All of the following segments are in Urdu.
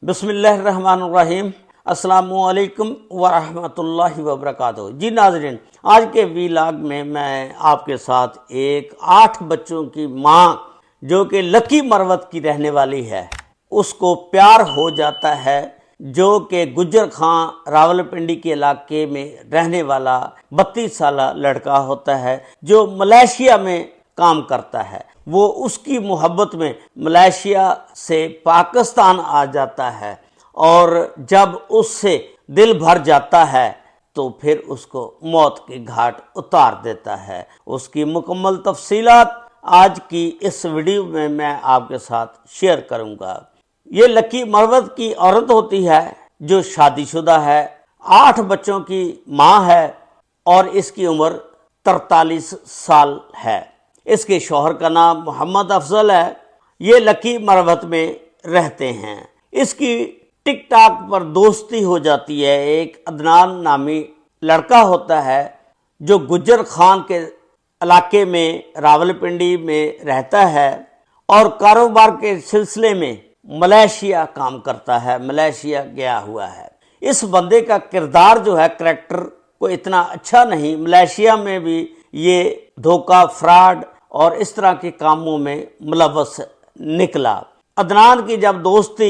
بسم اللہ الرحمن الرحیم۔ السلام علیکم ورحمۃ اللہ وبرکاتہ۔ جی ناظرین، آج کے ویلاگ میں آپ کے ساتھ ایک 8 بچوں کی ماں جو کہ لکی مروت کی رہنے والی ہے، اس کو پیار ہو جاتا ہے، جو کہ گجر خان راولپنڈی کے علاقے میں رہنے والا 32 سالہ لڑکا ہوتا ہے جو ملیشیا میں کام کرتا ہے۔ وہ اس کی محبت میں ملیشیا سے پاکستان آ جاتا ہے، اور جب اس سے دل بھر جاتا ہے تو پھر اس کو موت کے گھاٹ اتار دیتا ہے۔ اس کی مکمل تفصیلات آج کی اس ویڈیو میں آپ کے ساتھ شیئر کروں گا۔ یہ لکی مروت کی عورت ہوتی ہے جو شادی شدہ ہے، 8 بچوں کی ماں ہے، اور اس کی عمر 43 سال ہے۔ اس کے شوہر کا نام محمد افضل ہے۔ یہ لکی مروت میں رہتے ہیں۔ اس کی ٹک ٹاک پر دوستی ہو جاتی ہے۔ ایک عدنان نامی لڑکا ہوتا ہے جو گجر خان کے علاقے میں راولپنڈی میں رہتا ہے اور کاروبار کے سلسلے میں ملیشیا کام کرتا ہے، ملیشیا گیا ہوا ہے۔ اس بندے کا کردار جو ہے، کریکٹر کو اتنا اچھا نہیں۔ ملیشیا میں بھی یہ دھوکہ، فراڈ اور اس طرح کے کاموں میں ملوث نکلا۔ عدنان کی جب دوستی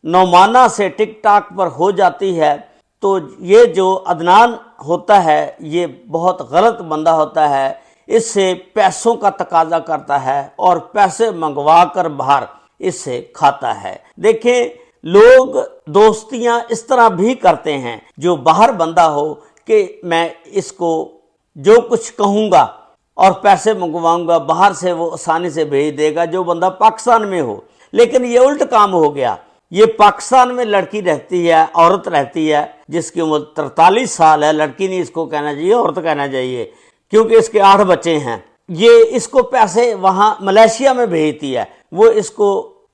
نعمانہ سے ٹک ٹاک پر ہو جاتی ہے تو یہ جو عدنان ہوتا ہے یہ بہت غلط بندہ ہوتا ہے۔ اس سے پیسوں کا تقاضا کرتا ہے اور پیسے منگوا کر باہر اس سے کھاتا ہے۔ دیکھیں، لوگ دوستیاں اس طرح بھی کرتے ہیں، جو باہر بندہ ہو کہ میں اس کو جو کچھ کہوں گا اور پیسے منگواؤں گا، باہر سے وہ آسانی سے بھیج دے گا، جو بندہ پاکستان میں ہو۔ لیکن یہ الٹ کام ہو گیا۔ یہ پاکستان میں لڑکی رہتی ہے، عورت رہتی ہے جس کی عمر 43 سال ہے۔ لڑکی نہیں اس کو کہنا چاہیے، عورت کہنا چاہیے، کیونکہ اس کے 8 بچے ہیں۔ یہ اس کو پیسے وہاں ملیشیا میں بھیجتی ہے، وہ اس کو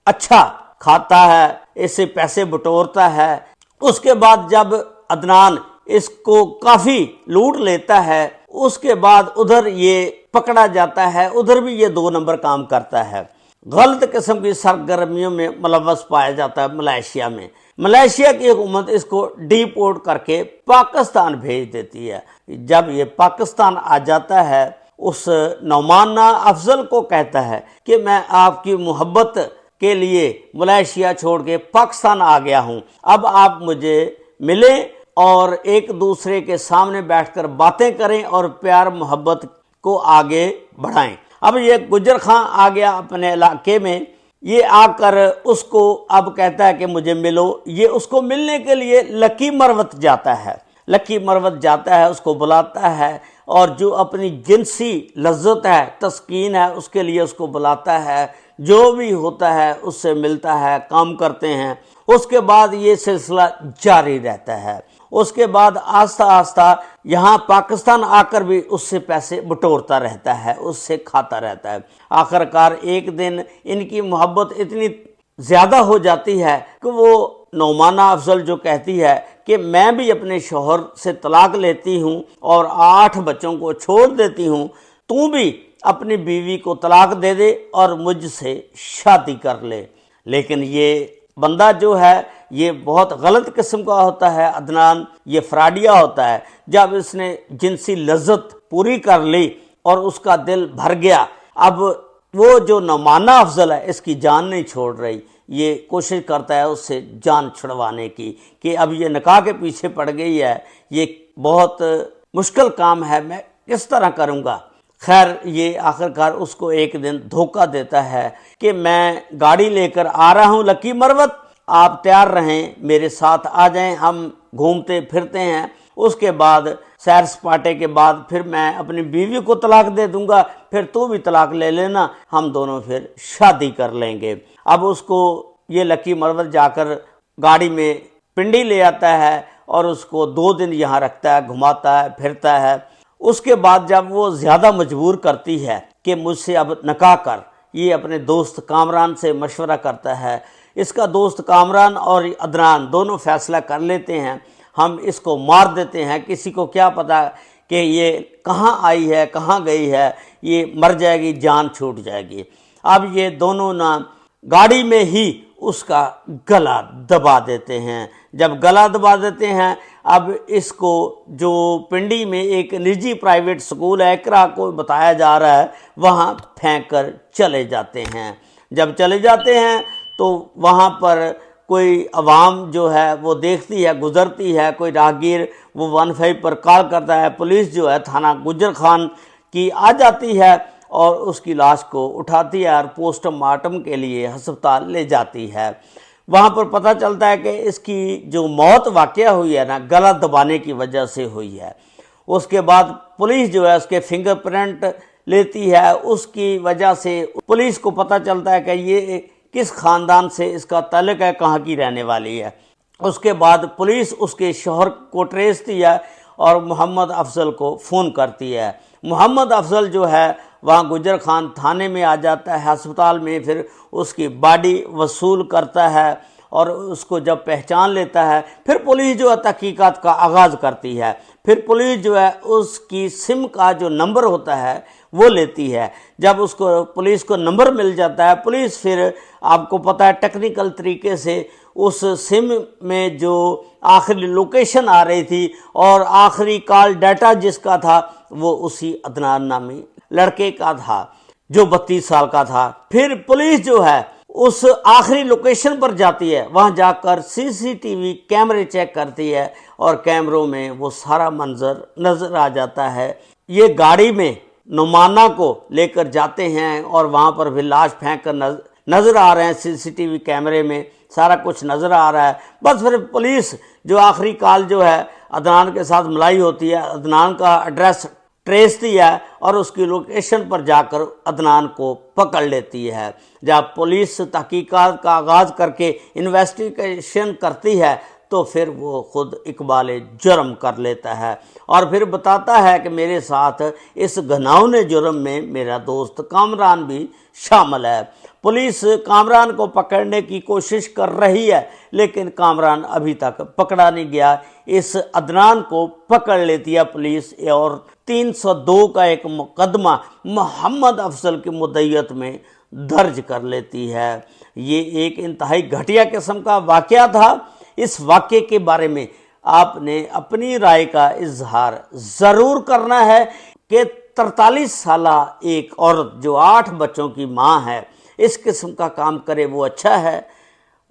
اچھا کھاتا ہے، اس سے پیسے بٹورتا ہے۔ اس کے بعد جب عدنان اس کو کافی لوٹ لیتا ہے، اس کے بعد ادھر یہ پکڑا جاتا ہے، ادھر بھی یہ 2 نمبر کام کرتا ہے۔ غلط قسم کی سرگرمیوں میں ملوث پایا جاتا ہے ملیشیا میں۔ ملیشیا کی حکومت اس کو ڈی پورٹ کر کے پاکستان بھیج دیتی ہے۔ جب یہ پاکستان آ جاتا ہے، اس نعمانہ افضل کو کہتا ہے کہ میں آپ کی محبت کے لیے ملیشیا چھوڑ کے پاکستان آ گیا ہوں، اب آپ مجھے ملیں اور ایک دوسرے کے سامنے بیٹھ کر باتیں کریں اور پیار محبت کو آگے بڑھائیں۔ اب یہ گجر خان آ گیا اپنے علاقے میں۔ یہ آ کر اس کو اب کہتا ہے کہ مجھے ملو۔ یہ اس کو ملنے کے لیے لکی مروت جاتا ہے۔ لکی مروت جاتا ہے، اس کو بلاتا ہے، اور جو اپنی جنسی لذت ہے، تسکین ہے، اس کے لیے اس کو بلاتا ہے۔ جو بھی ہوتا ہے اس سے ملتا ہے، کام کرتے ہیں۔ اس کے بعد یہ سلسلہ جاری رہتا ہے۔ اس کے بعد آہستہ آہستہ یہاں پاکستان آ کر بھی اس سے پیسے بٹورتا رہتا ہے، اس سے کھاتا رہتا ہے۔ آخرکار ایک دن ان کی محبت اتنی زیادہ ہو جاتی ہے کہ وہ نعمانہ افضل جو کہتی ہے کہ میں بھی اپنے شوہر سے طلاق لیتی ہوں اور 8 بچوں کو چھوڑ دیتی ہوں، تو بھی اپنی بیوی کو طلاق دے دے اور مجھ سے شادی کر لے۔ لیکن یہ بندہ جو ہے یہ بہت غلط قسم کا ہوتا ہے۔ عدنان یہ فراڈیا ہوتا ہے۔ جب اس نے جنسی لذت پوری کر لی اور اس کا دل بھر گیا، اب وہ جو نعمانہ افضل ہے اس کی جان نہیں چھوڑ رہی۔ یہ کوشش کرتا ہے اس سے جان چھڑوانے کی کہ اب یہ نکاح کے پیچھے پڑ گئی ہے، یہ بہت مشکل کام ہے، میں کس طرح کروں گا۔ خیر، یہ آخرکار اس کو ایک دن دھوکہ دیتا ہے کہ میں گاڑی لے کر آ رہا ہوں لکی مروت، آپ تیار رہیں، میرے ساتھ آ جائیں، ہم گھومتے پھرتے ہیں۔ اس کے بعد سیر سپاٹے کے بعد پھر میں اپنی بیوی کو طلاق دے دوں گا، پھر تو بھی طلاق لے لینا، ہم دونوں پھر شادی کر لیں گے۔ اب اس کو یہ لکی مروت جا کر گاڑی میں پنڈی لے آتا ہے اور اس کو 2 دن یہاں رکھتا ہے، گھماتا ہے، پھرتا ہے۔ اس کے بعد جب وہ زیادہ مجبور کرتی ہے کہ مجھ سے اب نکاح کر، یہ اپنے دوست کامران سے مشورہ کرتا ہے۔ اس کا دوست کامران اور عدنان دونوں فیصلہ کر لیتے ہیں، ہم اس کو مار دیتے ہیں، کسی کو کیا پتا کہ یہ کہاں آئی ہے، کہاں گئی ہے، یہ مر جائے گی، جان چھوٹ جائے گی۔ اب یہ دونوں نہ گاڑی میں ہی اس کا گلا دبا دیتے ہیں۔ جب گلا دبا دیتے ہیں، اب اس کو جو پنڈی میں ایک نجی پرائیویٹ سکول ہے اقرا کو بتایا جا رہا ہے، وہاں پھینک کر چلے جاتے ہیں۔ جب چلے جاتے ہیں تو وہاں پر کوئی عوام جو ہے وہ دیکھتی ہے، گزرتی ہے، کوئی راہگیر وہ 15 پر کال کرتا ہے، پولیس جو ہے تھانہ گجر خان کی آ جاتی ہے اور اس کی لاش کو اٹھاتی ہے اور پوسٹ مارٹم کے لیے ہسپتال لے جاتی ہے۔ وہاں پر پتہ چلتا ہے کہ اس کی جو موت واقعہ ہوئی ہے نا، گلا دبانے کی وجہ سے ہوئی ہے۔ اس کے بعد پولیس جو ہے اس کے فنگر پرنٹ لیتی ہے، اس کی وجہ سے پولیس کو پتہ چلتا ہے کہ یہ کس خاندان سے اس کا تعلق ہے، کہاں کی رہنے والی ہے۔ اس کے بعد پولیس اس کے شوہر کو ٹریستی ہے اور محمد افضل کو فون کرتی ہے۔ محمد افضل جو ہے وہاں گجر خان تھانے میں آ جاتا ہے، ہسپتال میں پھر اس کی باڈی وصول کرتا ہے اور اس کو جب پہچان لیتا ہے، پھر پولیس جو ہے تحقیقات کا آغاز کرتی ہے۔ پھر پولیس جو ہے اس کی سم کا جو نمبر ہوتا ہے وہ لیتی ہے۔ جب اس کو پولیس کو نمبر مل جاتا ہے، پولیس پھر آپ کو پتہ ہے ٹیکنیکل طریقے سے اس سم میں جو آخری لوکیشن آ رہی تھی اور آخری کال ڈیٹا جس کا تھا وہ اسی عدنان نامی لڑکے کا تھا جو 32 سال کا تھا۔ پھر پولیس جو ہے اس آخری لوکیشن پر جاتی ہے، وہاں جا کر CCTV کیمرے چیک کرتی ہے اور کیمروں میں وہ سارا منظر نظر آ جاتا ہے۔ یہ گاڑی میں نعمانہ کو لے کر جاتے ہیں اور وہاں پر بھی لاش پھینک کر نظر آ رہے ہیں، CCTV کیمرے میں سارا کچھ نظر آ رہا ہے۔ بس پھر پولیس جو آخری کال جو ہے عدنان کے ساتھ ملائی ہوتی ہے، عدنان کا ایڈریس ٹریستی ہے اور اس کی لوکیشن پر جا کر عدنان کو پکڑ لیتی ہے۔ جب پولیس تحقیقات کا آغاز کر کے انویسٹیگیشن کرتی ہے تو پھر وہ خود اقبال جرم کر لیتا ہے اور پھر بتاتا ہے کہ میرے ساتھ اس گھناؤنے جرم میں میرا دوست کامران بھی شامل ہے۔ پولیس کامران کو پکڑنے کی کوشش کر رہی ہے لیکن کامران ابھی تک پکڑا نہیں گیا۔ اس عدنان کو پکڑ لیتی ہے پولیس اور 302 کا ایک مقدمہ محمد افضل کی مدعیت میں درج کر لیتی ہے۔ یہ ایک انتہائی گھٹیا قسم کا واقعہ تھا۔ اس واقعے کے بارے میں آپ نے اپنی رائے کا اظہار ضرور کرنا ہے کہ 43 سالہ ایک عورت جو 8 بچوں کی ماں ہے اس قسم کا کام کرے وہ اچھا ہے؟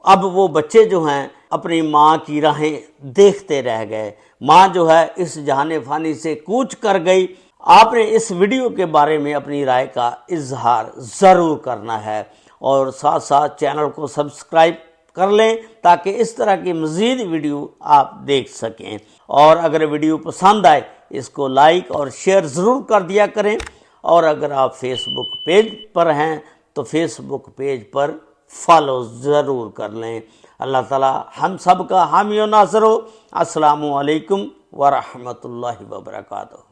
اب وہ بچے جو ہیں اپنی ماں کی راہیں دیکھتے رہ گئے، ماں جو ہے اس جہان فانی سے کوچ کر گئی۔ آپ نے اس ویڈیو کے بارے میں اپنی رائے کا اظہار ضرور کرنا ہے اور ساتھ ساتھ چینل کو سبسکرائب کر لیں تاکہ اس طرح کی مزید ویڈیو آپ دیکھ سکیں، اور اگر ویڈیو پسند آئے اس کو لائک اور شیئر ضرور کر دیا کریں، اور اگر آپ فیس بک پیج پر ہیں تو فیس بک پیج پر فالو ضرور کر لیں۔ اللہ تعالی ہم سب کا حامی و ناصر ہو۔ السلام علیکم ورحمۃ اللہ وبرکاتہ۔